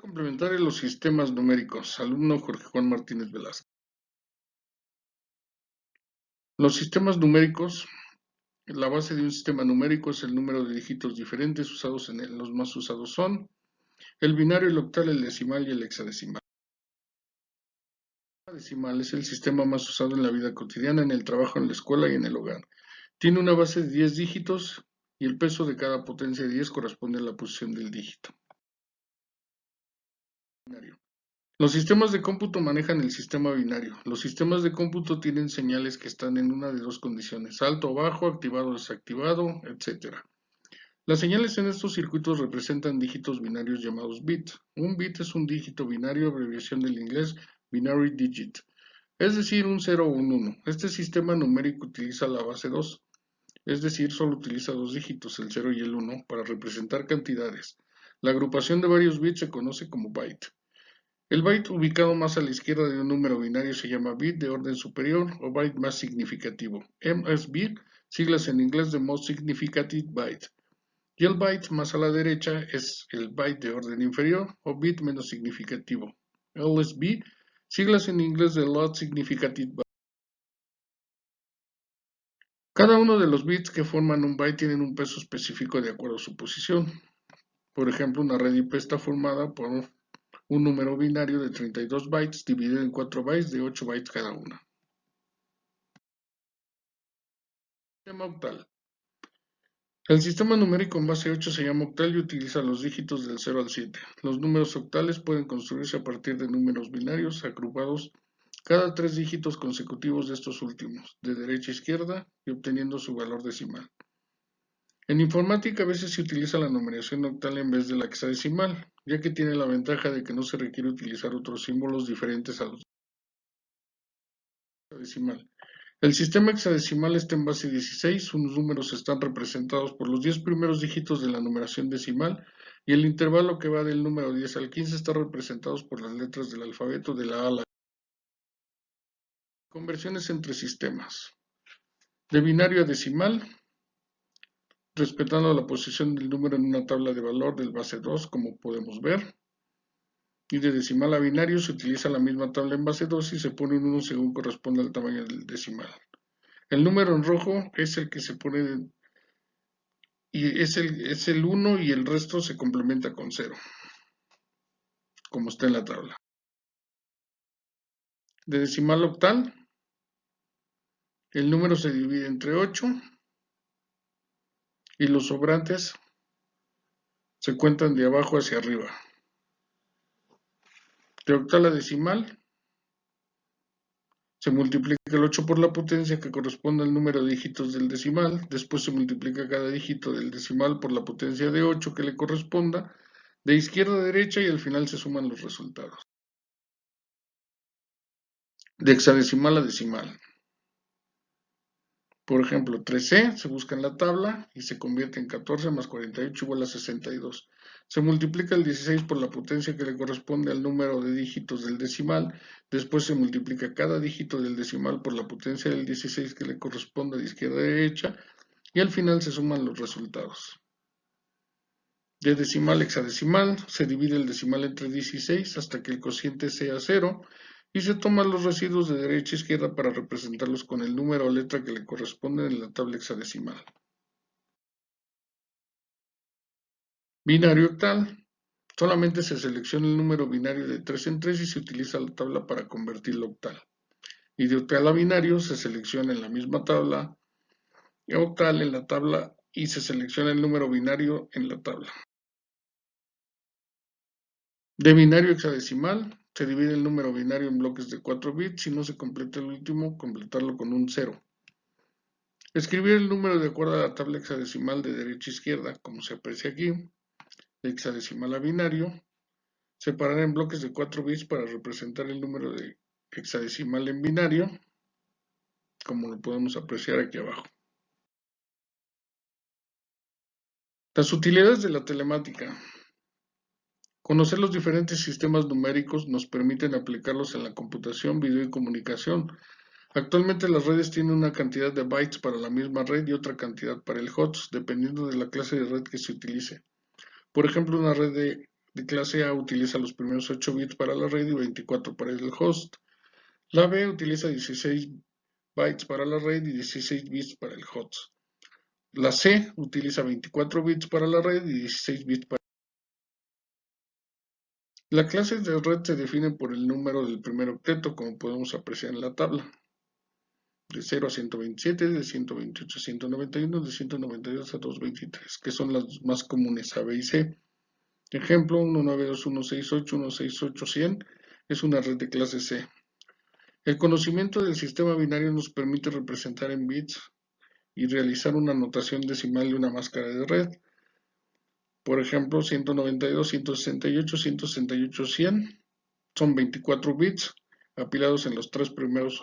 Complementaria a los sistemas numéricos. Alumno Jorge Juan Martínez Velázquez. Los sistemas numéricos. La base de un sistema numérico es el número de dígitos diferentes usados en él. Los más usados son el binario, el octal, el decimal y el hexadecimal. El decimal es el sistema más usado en la vida cotidiana, en el trabajo, en la escuela y en el hogar. Tiene una base de 10 dígitos y el peso de cada potencia de 10 corresponde a la posición del dígito. Binario. Los sistemas de cómputo manejan el sistema binario. Los sistemas de cómputo tienen señales que están en una de dos condiciones, alto o bajo, activado o desactivado, etc. Las señales en estos circuitos representan dígitos binarios llamados bits. Un bit es un dígito binario, abreviación del inglés binary digit, es decir, un 0 o un 1. Este sistema numérico utiliza la base 2, es decir, solo utiliza dos dígitos, el 0 y el 1, para representar cantidades. La agrupación de varios bits se conoce como byte. El byte ubicado más a la izquierda de un número binario se llama bit de orden superior o byte más significativo. MSB, siglas en inglés de Most Significant Byte. Y el byte más a la derecha es el byte de orden inferior o bit menos significativo. LSB, siglas en inglés de Least Significant Byte. Cada uno de los bits que forman un byte tienen un peso específico de acuerdo a su posición. Por ejemplo, una red IP está formada por un número binario de 32 bytes dividido en 4 bytes de 8 bytes cada una. Sistema octal. El sistema numérico en base 8 se llama octal y utiliza los dígitos del 0 al 7. Los números octales pueden construirse a partir de números binarios agrupados cada 3 dígitos consecutivos de estos últimos, de derecha a izquierda y obteniendo su valor decimal. En informática a veces se utiliza la numeración octal en vez de la hexadecimal, ya que tiene la ventaja de que no se requiere utilizar otros símbolos diferentes a los hexadecimal. El sistema hexadecimal está en base 16, sus números están representados por los 10 primeros dígitos de la numeración decimal y el intervalo que va del número 10 al 15 está representado por las letras del alfabeto de la A a la E. Conversiones entre sistemas. De binario a decimal, respetando la posición del número en una tabla de valor del base 2, como podemos ver. Y de decimal a binario se utiliza la misma tabla en base 2 y se pone un 1 según corresponde al tamaño del decimal. El número en rojo es el que se pone y es el 1 y el resto se complementa con 0, como está en la tabla. De decimal octal, el número se divide entre 8 y los sobrantes se cuentan de abajo hacia arriba. De octal a decimal, se multiplica el 8 por la potencia que corresponde al número de dígitos del decimal, después se multiplica cada dígito del decimal por la potencia de 8 que le corresponda, de izquierda a derecha y al final se suman los resultados. De hexadecimal a decimal. Por ejemplo, 3C se busca en la tabla y se convierte en 14 más 48 igual a 62. Se multiplica el 16 por la potencia que le corresponde al número de dígitos del decimal, después se multiplica cada dígito del decimal por la potencia del 16 que le corresponde de izquierda a derecha y al final se suman los resultados. De decimal a hexadecimal se divide el decimal entre 16 hasta que el cociente sea 0 y se toman los residuos de derecha a izquierda para representarlos con el número o letra que le corresponde en la tabla hexadecimal. Binario octal. Solamente se selecciona el número binario de 3 en 3 y se utiliza la tabla para convertirlo a octal. Y de octal a binario se selecciona en la misma tabla octal en la tabla y se selecciona el número binario en la tabla. De binario a hexadecimal, se divide el número binario en bloques de 4 bits. Si no se completa el último, completarlo con un 0. Escribir el número de acuerdo a la tabla hexadecimal de derecha a izquierda, como se aprecia aquí. De hexadecimal a binario. Separar en bloques de 4 bits para representar el número de hexadecimal en binario, como lo podemos apreciar aquí abajo. Las utilidades de la telemática. Conocer los diferentes sistemas numéricos nos permiten aplicarlos en la computación, video y comunicación. Actualmente las redes tienen una cantidad de bytes para la misma red y otra cantidad para el host, dependiendo de la clase de red que se utilice. Por ejemplo, una red de de clase A utiliza los primeros 8 bits para la red y 24 para el host. La B utiliza 16 bytes para la red y 16 bits para el host. La C utiliza 24 bits para la red y 16 bits para... Las clases de red se definen por el número del primer octeto, como podemos apreciar en la tabla. De 0 a 127, de 128 a 191, de 192 a 223, que son las más comunes, A, B y C. Ejemplo, 192.168.168.100 es una red de clase C. El conocimiento del sistema binario nos permite representar en bits y realizar una notación decimal de una máscara de red. Por ejemplo, 192, 168, 168, 100 son 24 bits apilados en los tres primeros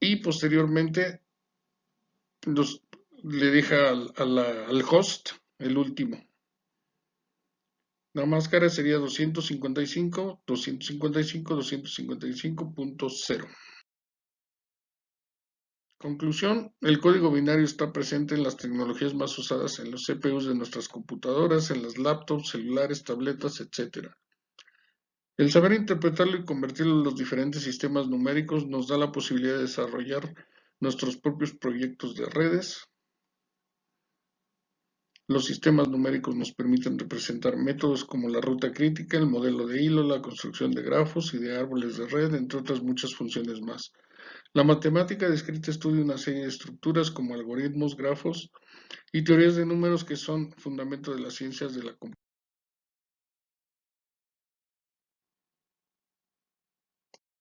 y posteriormente le deja al host el último. La máscara sería 255, 255, 255.0. Conclusión, el código binario está presente en las tecnologías más usadas en los CPUs de nuestras computadoras, en las laptops, celulares, tabletas, etc. El saber interpretarlo y convertirlo en los diferentes sistemas numéricos nos da la posibilidad de desarrollar nuestros propios proyectos de redes. Los sistemas numéricos nos permiten representar métodos como la ruta crítica, el modelo de hilo, la construcción de grafos y de árboles de red, entre otras muchas funciones más. La matemática descrita estudia una serie de estructuras como algoritmos, grafos y teorías de números que son fundamento de las ciencias de la computación.